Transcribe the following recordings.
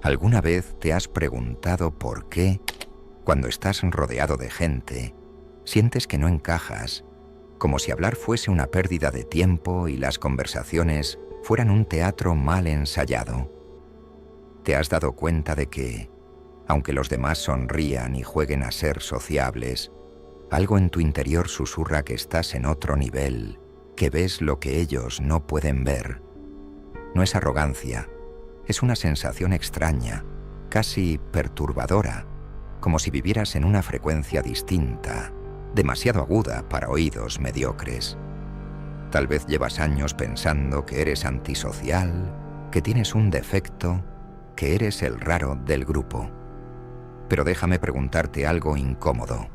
¿Alguna vez te has preguntado por qué, cuando estás rodeado de gente, sientes que no encajas, como si hablar fuese una pérdida de tiempo y las conversaciones fueran un teatro mal ensayado? ¿Te has dado cuenta de que, aunque los demás sonrían y jueguen a ser sociables, algo en tu interior susurra que estás en otro nivel, que ves lo que ellos no pueden ver? No es arrogancia, es una sensación extraña, casi perturbadora, como si vivieras en una frecuencia distinta, demasiado aguda para oídos mediocres. Tal vez llevas años pensando que eres antisocial, que tienes un defecto, que eres el raro del grupo. Pero déjame preguntarte algo incómodo.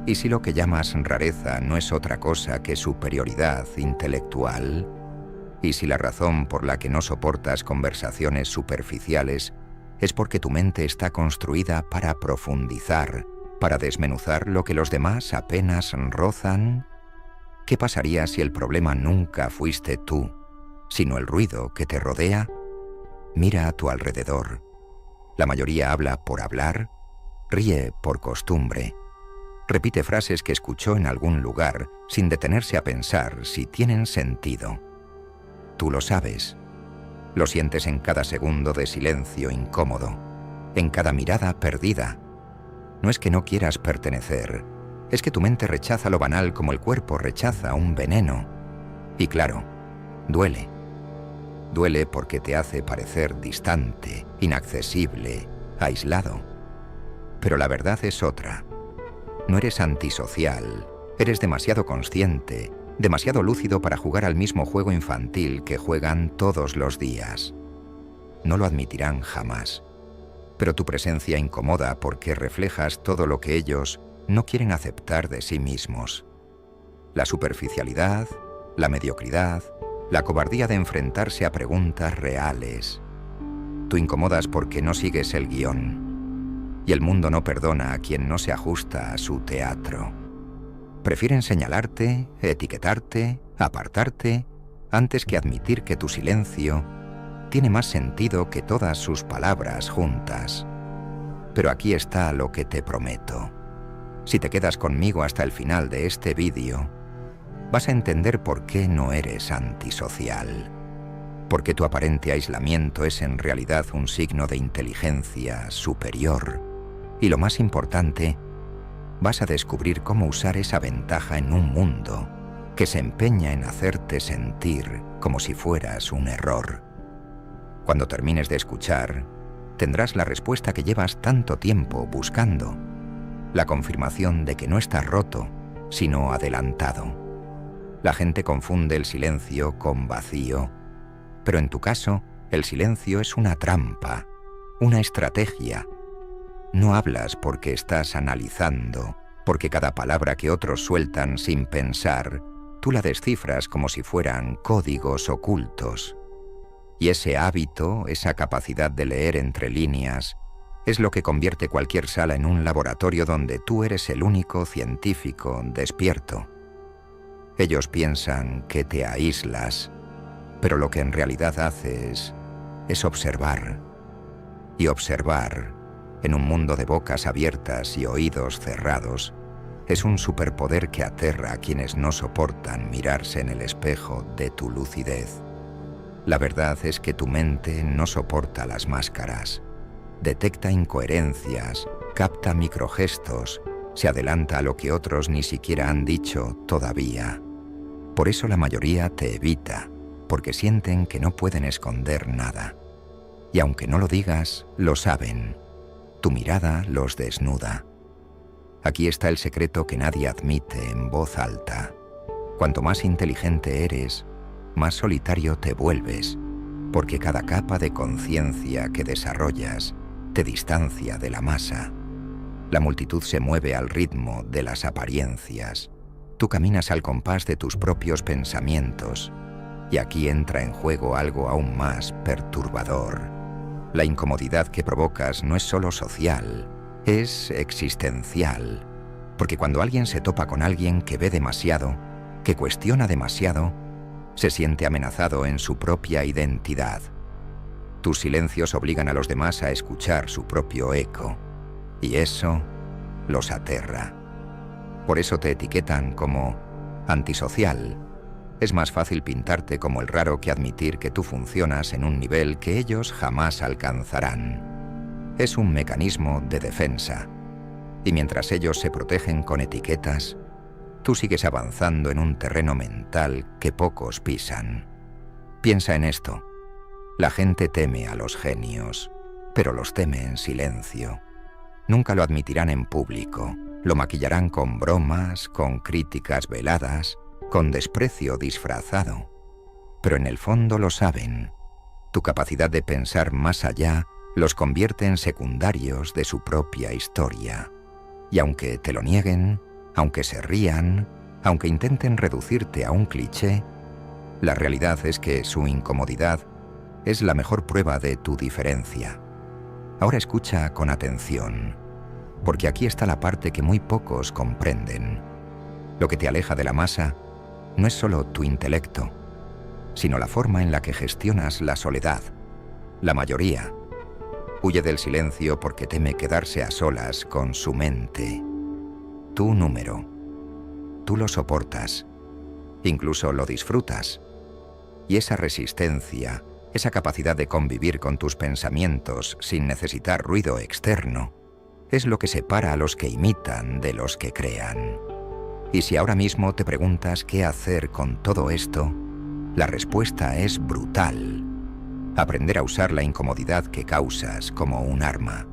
¿Y si lo que llamas rareza no es otra cosa que superioridad intelectual? ¿Y si la razón por la que no soportas conversaciones superficiales es porque tu mente está construida para profundizar, para desmenuzar lo que los demás apenas rozan? ¿Qué pasaría si el problema nunca fuiste tú, sino el ruido que te rodea? Mira a tu alrededor. La mayoría habla por hablar, ríe por costumbre, repite frases que escuchó en algún lugar sin detenerse a pensar si tienen sentido. Tú lo sabes. Lo sientes en cada segundo de silencio incómodo, en cada mirada perdida. No es que no quieras pertenecer, es que tu mente rechaza lo banal como el cuerpo rechaza un veneno. Y claro, duele. Duele porque te hace parecer distante, inaccesible, aislado. Pero la verdad es otra. No eres antisocial, eres demasiado consciente, demasiado lúcido para jugar al mismo juego infantil que juegan todos los días. No lo admitirán jamás. Pero tu presencia incomoda porque reflejas todo lo que ellos no quieren aceptar de sí mismos. La superficialidad, la mediocridad, la cobardía de enfrentarse a preguntas reales. Tú incomodas porque no sigues el guión. Y el mundo no perdona a quien no se ajusta a su teatro. Prefieren señalarte, etiquetarte, apartarte, antes que admitir que tu silencio tiene más sentido que todas sus palabras juntas. Pero aquí está lo que te prometo. Si te quedas conmigo hasta el final de este vídeo, vas a entender por qué no eres antisocial. Porque tu aparente aislamiento es en realidad un signo de inteligencia superior. Y lo más importante, vas a descubrir cómo usar esa ventaja en un mundo que se empeña en hacerte sentir como si fueras un error. Cuando termines de escuchar, tendrás la respuesta que llevas tanto tiempo buscando, la confirmación de que no estás roto, sino adelantado. La gente confunde el silencio con vacío, pero en tu caso, el silencio es una trampa, una estrategia. No hablas porque estás analizando, porque cada palabra que otros sueltan sin pensar, tú la descifras como si fueran códigos ocultos. Y ese hábito, esa capacidad de leer entre líneas, es lo que convierte cualquier sala en un laboratorio donde tú eres el único científico despierto. Ellos piensan que te aíslas, pero lo que en realidad haces es observar. Y observar, en un mundo de bocas abiertas y oídos cerrados, es un superpoder que aterra a quienes no soportan mirarse en el espejo de tu lucidez. La verdad es que tu mente no soporta las máscaras. Detecta incoherencias, capta microgestos, se adelanta a lo que otros ni siquiera han dicho todavía. Por eso la mayoría te evita, porque sienten que no pueden esconder nada. Y aunque no lo digas, lo saben. Tu mirada los desnuda. Aquí está el secreto que nadie admite en voz alta. Cuanto más inteligente eres, más solitario te vuelves, porque cada capa de conciencia que desarrollas te distancia de la masa. La multitud se mueve al ritmo de las apariencias. Tú caminas al compás de tus propios pensamientos, y aquí entra en juego algo aún más perturbador. La incomodidad que provocas no es solo social, es existencial, porque cuando alguien se topa con alguien que ve demasiado, que cuestiona demasiado, se siente amenazado en su propia identidad. Tus silencios obligan a los demás a escuchar su propio eco, y eso los aterra. Por eso te etiquetan como antisocial. Es más fácil pintarte como el raro que admitir que tú funcionas en un nivel que ellos jamás alcanzarán. Es un mecanismo de defensa. Y mientras ellos se protegen con etiquetas, tú sigues avanzando en un terreno mental que pocos pisan. Piensa en esto. La gente teme a los genios, pero los teme en silencio. Nunca lo admitirán en público. Lo maquillarán con bromas, con críticas veladas, con desprecio disfrazado. Pero en el fondo lo saben. Tu capacidad de pensar más allá los convierte en secundarios de su propia historia. Y aunque te lo nieguen, aunque se rían, aunque intenten reducirte a un cliché, la realidad es que su incomodidad es la mejor prueba de tu diferencia. Ahora escucha con atención, porque aquí está la parte que muy pocos comprenden. Lo que te aleja de la masa no es solo tu intelecto, sino la forma en la que gestionas la soledad. La mayoría huye del silencio porque teme quedarse a solas con su mente. Tu número. Tú lo soportas, incluso lo disfrutas. Y esa resistencia, esa capacidad de convivir con tus pensamientos sin necesitar ruido externo, es lo que separa a los que imitan de los que crean. Y si ahora mismo te preguntas qué hacer con todo esto, la respuesta es brutal. Aprender a usar la incomodidad que causas como un arma.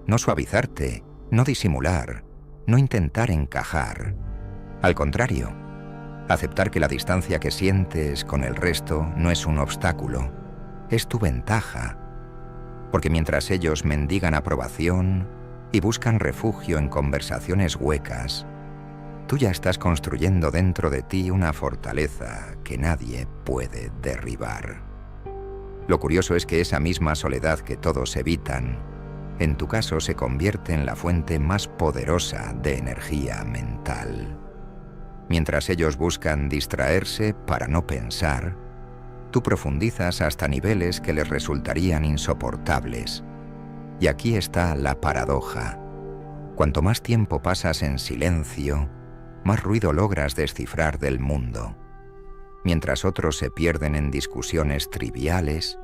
No suavizarte, no disimular, no intentar encajar. Al contrario, aceptar que la distancia que sientes con el resto no es un obstáculo, es tu ventaja. Porque mientras ellos mendigan aprobación y buscan refugio en conversaciones huecas, tú ya estás construyendo dentro de ti una fortaleza que nadie puede derribar. Lo curioso es que esa misma soledad que todos evitan, en tu caso se convierte en la fuente más poderosa de energía mental. Mientras ellos buscan distraerse para no pensar, tú profundizas hasta niveles que les resultarían insoportables. Y aquí está la paradoja. Cuanto más tiempo pasas en silencio, más ruido logras descifrar del mundo. Mientras otros se pierden en discusiones triviales,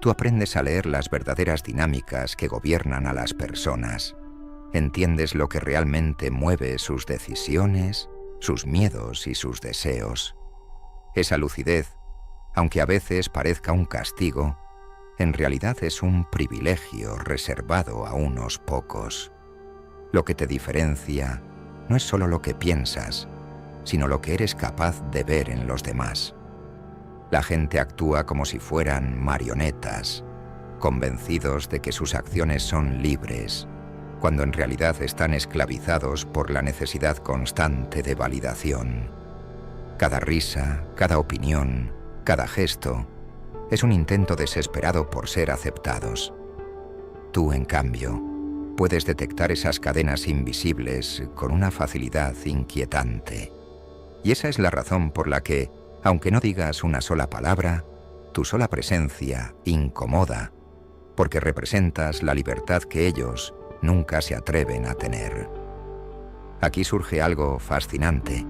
tú aprendes a leer las verdaderas dinámicas que gobiernan a las personas. Entiendes lo que realmente mueve sus decisiones, sus miedos y sus deseos. Esa lucidez, aunque a veces parezca un castigo, en realidad es un privilegio reservado a unos pocos. Lo que te diferencia no es solo lo que piensas, sino lo que eres capaz de ver en los demás. La gente actúa como si fueran marionetas, convencidos de que sus acciones son libres, cuando en realidad están esclavizados por la necesidad constante de validación. Cada risa, cada opinión, cada gesto, es un intento desesperado por ser aceptados. Tú, en cambio, puedes detectar esas cadenas invisibles con una facilidad inquietante. Y esa es la razón por la que, aunque no digas una sola palabra, tu sola presencia incomoda, porque representas la libertad que ellos nunca se atreven a tener. Aquí surge algo fascinante.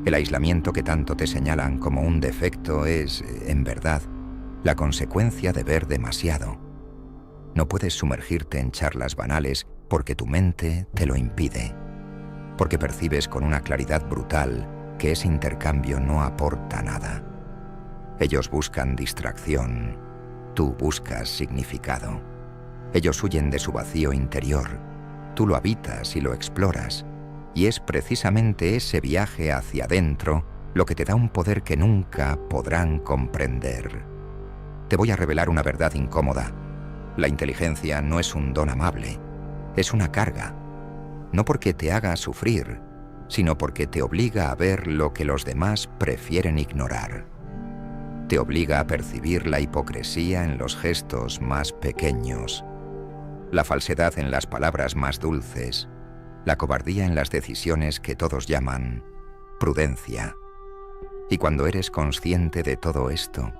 El aislamiento que tanto te señalan como un defecto es, en verdad, la consecuencia de ver demasiado. No puedes sumergirte en charlas banales porque tu mente te lo impide, porque percibes con una claridad brutal que ese intercambio no aporta nada. Ellos buscan distracción, tú buscas significado. Ellos huyen de su vacío interior, tú lo habitas y lo exploras, y es precisamente ese viaje hacia adentro lo que te da un poder que nunca podrán comprender. Te voy a revelar una verdad incómoda. La inteligencia no es un don amable, es una carga. No porque te haga sufrir, sino porque te obliga a ver lo que los demás prefieren ignorar. Te obliga a percibir la hipocresía en los gestos más pequeños, la falsedad en las palabras más dulces, la cobardía en las decisiones que todos llaman prudencia. Y cuando eres consciente de todo esto,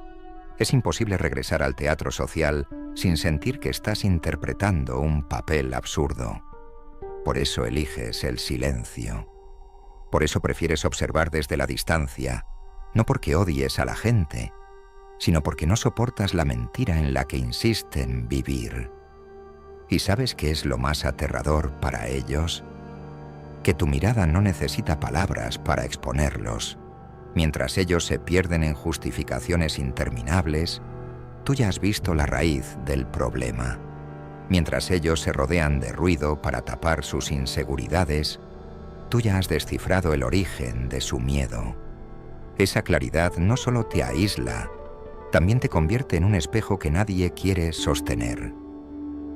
Es imposible regresar al teatro social sin sentir que estás interpretando un papel absurdo. Por eso eliges el silencio. Por eso prefieres observar desde la distancia, no porque odies a la gente, sino porque no soportas la mentira en la que insisten vivir. ¿Y sabes qué es lo más aterrador para ellos? Que tu mirada no necesita palabras para exponerlos. Mientras ellos se pierden en justificaciones interminables, tú ya has visto la raíz del problema. Mientras ellos se rodean de ruido para tapar sus inseguridades, tú ya has descifrado el origen de su miedo. Esa claridad no solo te aísla, también te convierte en un espejo que nadie quiere sostener.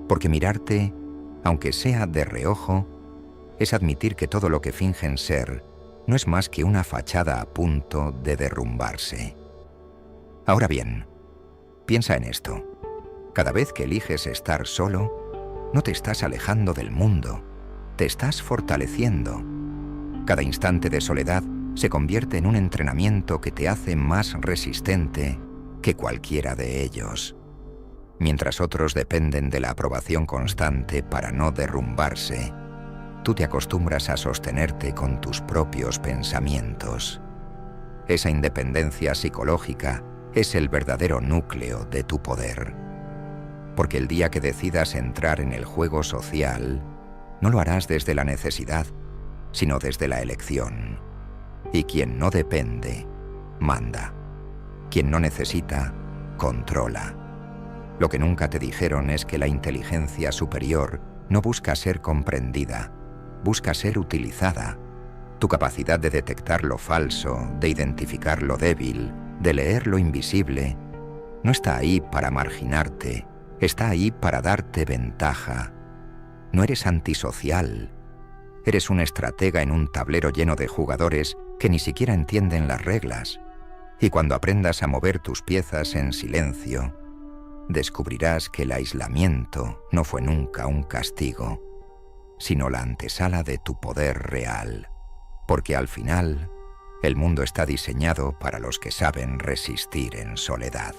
Porque mirarte, aunque sea de reojo, es admitir que todo lo que fingen ser no es más que una fachada a punto de derrumbarse. Ahora bien, piensa en esto. Cada vez que eliges estar solo, no te estás alejando del mundo, te estás fortaleciendo. Cada instante de soledad se convierte en un entrenamiento que te hace más resistente que cualquiera de ellos. Mientras otros dependen de la aprobación constante para no derrumbarse, tú te acostumbras a sostenerte con tus propios pensamientos. Esa independencia psicológica es el verdadero núcleo de tu poder. Porque el día que decidas entrar en el juego social, no lo harás desde la necesidad, sino desde la elección. Y quien no depende, manda. Quien no necesita, controla. Lo que nunca te dijeron es que la inteligencia superior no busca ser comprendida, busca ser utilizada. Tu capacidad de detectar lo falso, de identificar lo débil, de leer lo invisible, no está ahí para marginarte, está ahí para darte ventaja. No eres antisocial, eres un estratega en un tablero lleno de jugadores que ni siquiera entienden las reglas. Y cuando aprendas a mover tus piezas en silencio, descubrirás que el aislamiento no fue nunca un castigo, sino la antesala de tu poder real, porque al final el mundo está diseñado para los que saben resistir en soledad.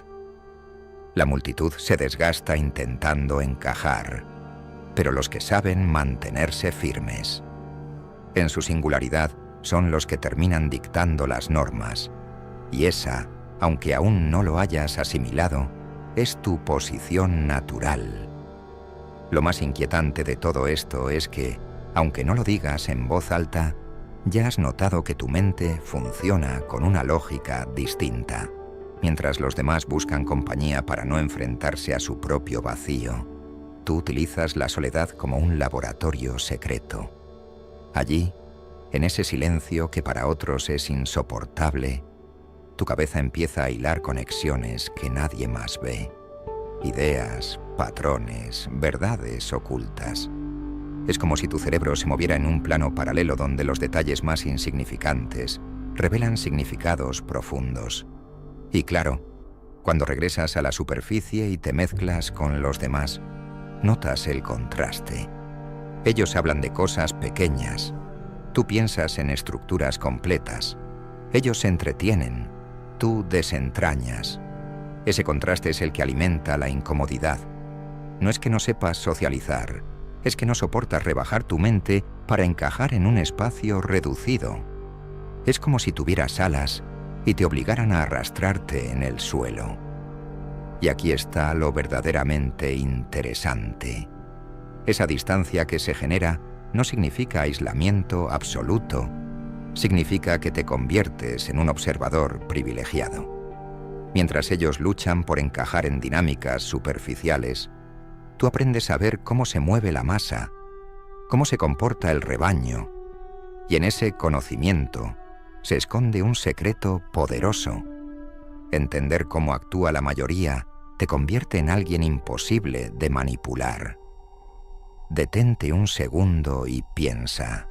La multitud se desgasta intentando encajar, pero los que saben mantenerse firmes, en su singularidad, son los que terminan dictando las normas, y esa, aunque aún no lo hayas asimilado, es tu posición natural. Lo más inquietante de todo esto es que, aunque no lo digas en voz alta, ya has notado que tu mente funciona con una lógica distinta. Mientras los demás buscan compañía para no enfrentarse a su propio vacío, tú utilizas la soledad como un laboratorio secreto. Allí, en ese silencio que para otros es insoportable, tu cabeza empieza a hilar conexiones que nadie más ve. Ideas, patrones, verdades ocultas. Es como si tu cerebro se moviera en un plano paralelo donde los detalles más insignificantes revelan significados profundos. Y claro, cuando regresas a la superficie y te mezclas con los demás, notas el contraste. Ellos hablan de cosas pequeñas. Tú piensas en estructuras completas. Ellos se entretienen. Tú desentrañas. Ese contraste es el que alimenta la incomodidad. No es que no sepas socializar, es que no soportas rebajar tu mente para encajar en un espacio reducido. Es como si tuvieras alas y te obligaran a arrastrarte en el suelo. Y aquí está lo verdaderamente interesante. Esa distancia que se genera no significa aislamiento absoluto, significa que te conviertes en un observador privilegiado. Mientras ellos luchan por encajar en dinámicas superficiales, tú aprendes a ver cómo se mueve la masa, cómo se comporta el rebaño, y en ese conocimiento se esconde un secreto poderoso. Entender cómo actúa la mayoría te convierte en alguien imposible de manipular. Detente un segundo y piensa.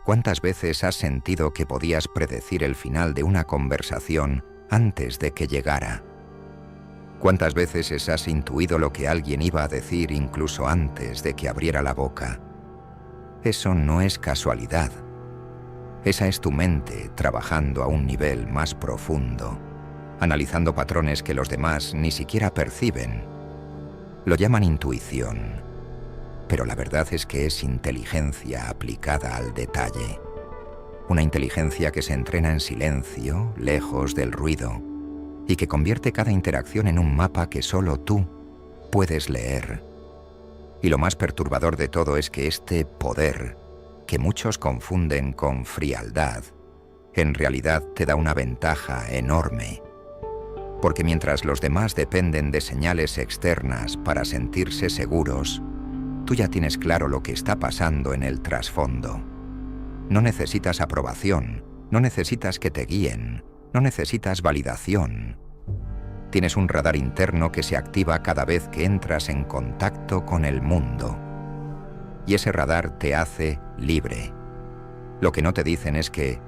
¿Cuántas veces has sentido que podías predecir el final de una conversación antes de que llegara? ¿Cuántas veces has intuido lo que alguien iba a decir incluso antes de que abriera la boca? Eso no es casualidad. Esa es tu mente trabajando a un nivel más profundo. analizando patrones que los demás ni siquiera perciben. Lo llaman intuición, pero la verdad es que es inteligencia aplicada al detalle. Una inteligencia que se entrena en silencio, lejos del ruido, y que convierte cada interacción en un mapa que solo tú puedes leer. Y lo más perturbador de todo es que este poder, que muchos confunden con frialdad, en realidad te da una ventaja enorme. Porque mientras los demás dependen de señales externas para sentirse seguros, tú ya tienes claro lo que está pasando en el trasfondo. No necesitas aprobación, no necesitas que te guíen, no necesitas validación. Tienes un radar interno que se activa cada vez que entras en contacto con el mundo. Y ese radar te hace libre. Lo que no te dicen es que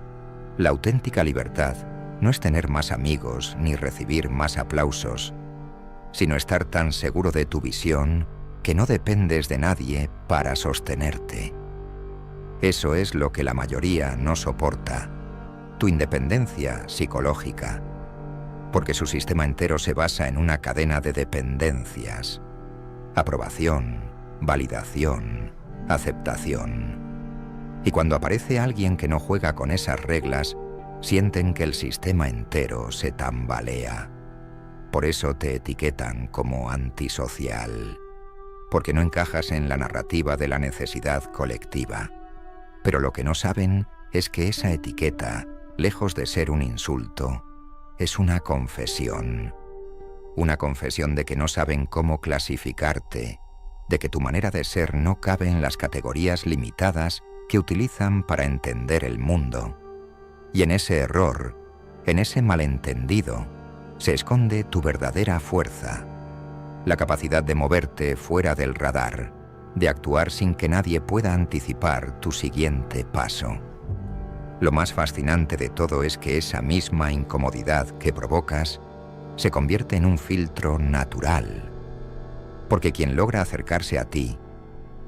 la auténtica libertad no es tener más amigos ni recibir más aplausos, sino estar tan seguro de tu visión que no dependes de nadie para sostenerte. Eso es lo que la mayoría no soporta, tu independencia psicológica, porque su sistema entero se basa en una cadena de dependencias: aprobación, validación, aceptación. Y cuando aparece alguien que no juega con esas reglas, sienten que el sistema entero se tambalea. Por eso te etiquetan como antisocial, porque no encajas en la narrativa de la necesidad colectiva. Pero lo que no saben es que esa etiqueta, lejos de ser un insulto, es una confesión. Una confesión de que no saben cómo clasificarte, de que tu manera de ser no cabe en las categorías limitadas que utilizan para entender el mundo. Y en ese error, en ese malentendido, se esconde tu verdadera fuerza, la capacidad de moverte fuera del radar, de actuar sin que nadie pueda anticipar tu siguiente paso. Lo más fascinante de todo es que esa misma incomodidad que provocas se convierte en un filtro natural, porque quien logra acercarse a ti,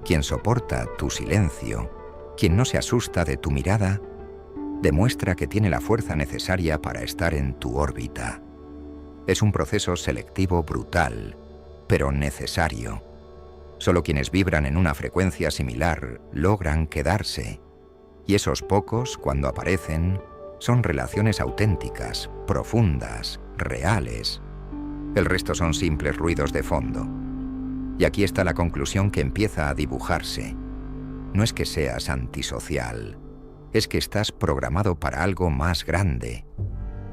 quien soporta tu silencio, quien no se asusta de tu mirada, demuestra que tiene la fuerza necesaria para estar en tu órbita. Es un proceso selectivo brutal, pero necesario. Solo quienes vibran en una frecuencia similar logran quedarse. Y esos pocos, cuando aparecen, son relaciones auténticas, profundas, reales. El resto son simples ruidos de fondo. Y aquí está la conclusión que empieza a dibujarse. No es que seas antisocial, es que estás programado para algo más grande.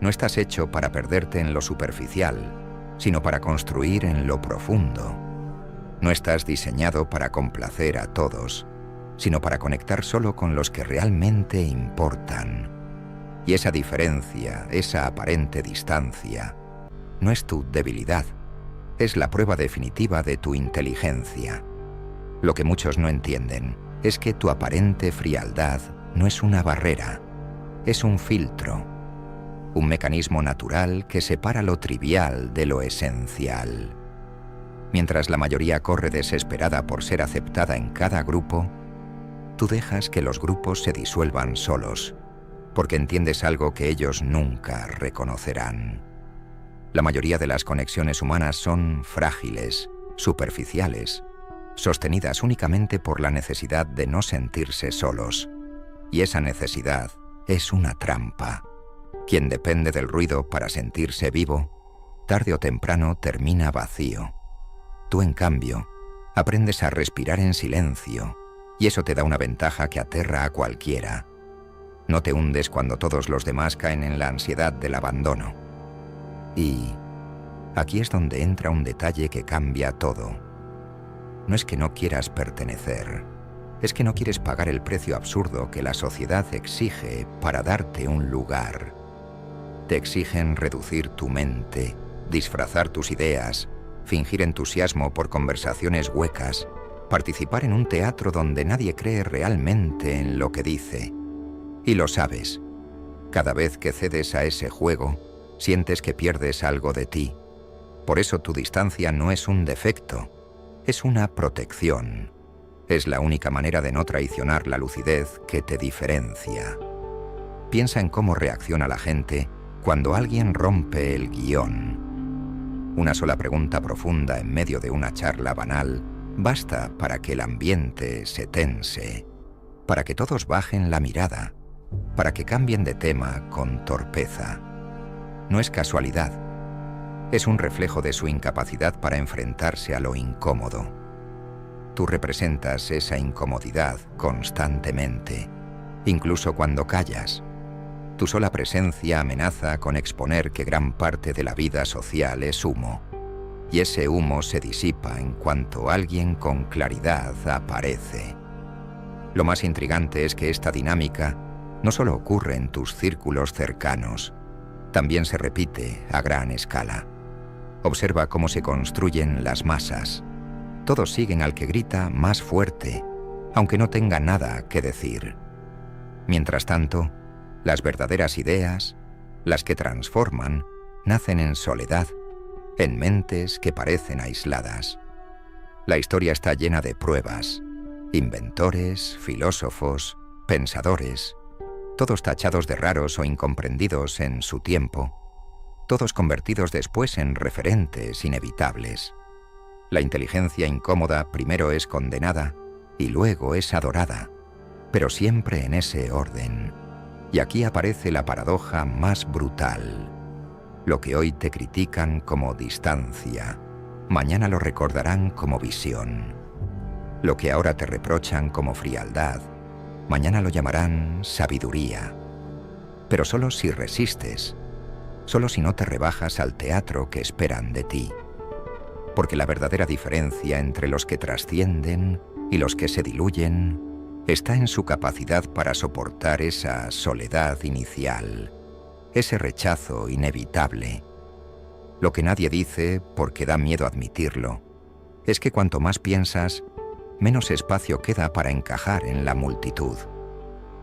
No estás hecho para perderte en lo superficial, sino para construir en lo profundo. No estás diseñado para complacer a todos, sino para conectar solo con los que realmente importan. Y esa diferencia, esa aparente distancia, no es tu debilidad, es la prueba definitiva de tu inteligencia. Lo que muchos no entienden es que tu aparente frialdad no es una barrera, es un filtro, un mecanismo natural que separa lo trivial de lo esencial. Mientras la mayoría corre desesperada por ser aceptada en cada grupo, tú dejas que los grupos se disuelvan solos, porque entiendes algo que ellos nunca reconocerán. La mayoría de las conexiones humanas son frágiles, superficiales, sostenidas únicamente por la necesidad de no sentirse solos. Y esa necesidad es una trampa. Quien depende del ruido para sentirse vivo, tarde o temprano termina vacío. Tú, en cambio, aprendes a respirar en silencio, y eso te da una ventaja que aterra a cualquiera. No te hundes cuando todos los demás caen en la ansiedad del abandono. Y aquí es donde entra un detalle que cambia todo. No es que no quieras pertenecer, es que no quieres pagar el precio absurdo que la sociedad exige para darte un lugar. Te exigen reducir tu mente, disfrazar tus ideas, fingir entusiasmo por conversaciones huecas, participar en un teatro donde nadie cree realmente en lo que dice. Y lo sabes. Cada vez que cedes a ese juego, sientes que pierdes algo de ti. Por eso tu distancia no es un defecto, es una protección. Es la única manera de no traicionar la lucidez que te diferencia. Piensa en cómo reacciona la gente Cuando alguien rompe el guión, una sola pregunta profunda en medio de una charla banal basta para que el ambiente se tense, para que todos bajen la mirada, para que cambien de tema con torpeza. No es casualidad, es un reflejo de su incapacidad para enfrentarse a lo incómodo. Tú representas esa incomodidad constantemente, incluso cuando callas. Tu sola presencia amenaza con exponer que gran parte de la vida social es humo, y ese humo se disipa en cuanto alguien con claridad aparece. Lo más intrigante es que esta dinámica no solo ocurre en tus círculos cercanos, también se repite a gran escala. Observa cómo se construyen las masas. Todos siguen al que grita más fuerte, aunque no tenga nada que decir. Mientras tanto, las verdaderas ideas, las que transforman, nacen en soledad, en mentes que parecen aisladas. La historia está llena de pruebas, inventores, filósofos, pensadores, todos tachados de raros o incomprendidos en su tiempo, todos convertidos después en referentes inevitables. La inteligencia incómoda primero es condenada y luego es adorada, pero siempre en ese orden. Y aquí aparece la paradoja más brutal. Lo que hoy te critican como distancia, mañana lo recordarán como visión. Lo que ahora te reprochan como frialdad, mañana lo llamarán sabiduría. Pero solo si resistes, solo si no te rebajas al teatro que esperan de ti. Porque la verdadera diferencia entre los que trascienden y los que se diluyen está en su capacidad para soportar esa soledad inicial, ese rechazo inevitable. Lo que nadie dice, porque da miedo admitirlo, es que cuanto más piensas, menos espacio queda para encajar en la multitud.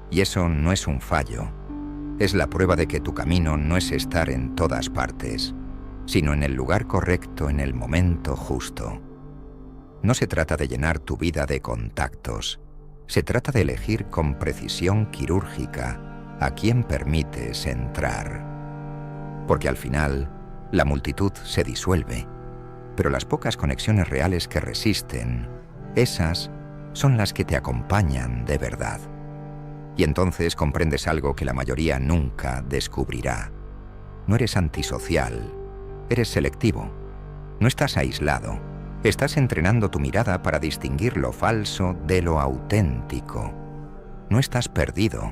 Y eso no es un fallo, es la prueba de que tu camino no es estar en todas partes, sino en el lugar correcto en el momento justo. No se trata de llenar tu vida de contactos, se trata de elegir con precisión quirúrgica a quién permites entrar. Porque al final, la multitud se disuelve, pero las pocas conexiones reales que resisten, esas son las que te acompañan de verdad. Y entonces comprendes algo que la mayoría nunca descubrirá. No eres antisocial, eres selectivo. No estás aislado, estás entrenando tu mirada para distinguir lo falso de lo auténtico. No estás perdido,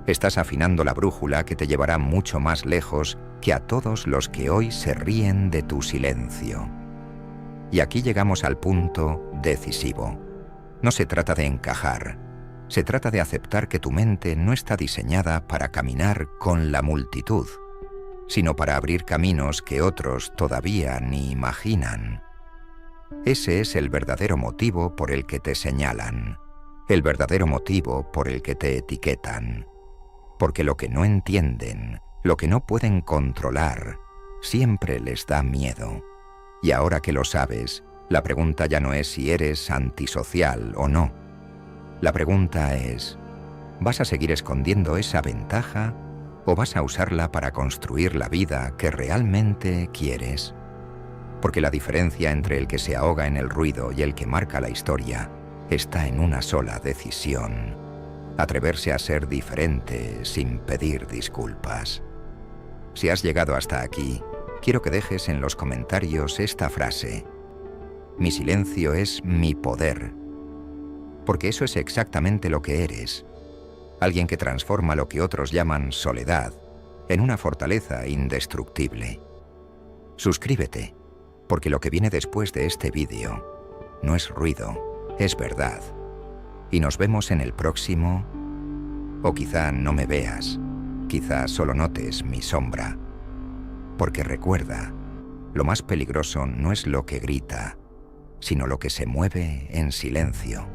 estás afinando la brújula que te llevará mucho más lejos que a todos los que hoy se ríen de tu silencio. Y aquí llegamos al punto decisivo. No se trata de encajar, se trata de aceptar que tu mente no está diseñada para caminar con la multitud, sino para abrir caminos que otros todavía ni imaginan. Ese es el verdadero motivo por el que te señalan, el verdadero motivo por el que te etiquetan. Porque lo que no entienden, lo que no pueden controlar, siempre les da miedo. Y ahora que lo sabes, la pregunta ya no es si eres antisocial o no. La pregunta es, ¿vas a seguir escondiendo esa ventaja o vas a usarla para construir la vida que realmente quieres? Porque la diferencia entre el que se ahoga en el ruido y el que marca la historia está en una sola decisión: atreverse a ser diferente sin pedir disculpas. Si has llegado hasta aquí, quiero que dejes en los comentarios esta frase: mi silencio es mi poder. Porque eso es exactamente lo que eres. Alguien que transforma lo que otros llaman soledad en una fortaleza indestructible. Suscríbete, porque lo que viene después de este vídeo no es ruido, es verdad. Y nos vemos en el próximo, o quizá no me veas, quizá solo notes mi sombra. Porque recuerda, lo más peligroso no es lo que grita, sino lo que se mueve en silencio.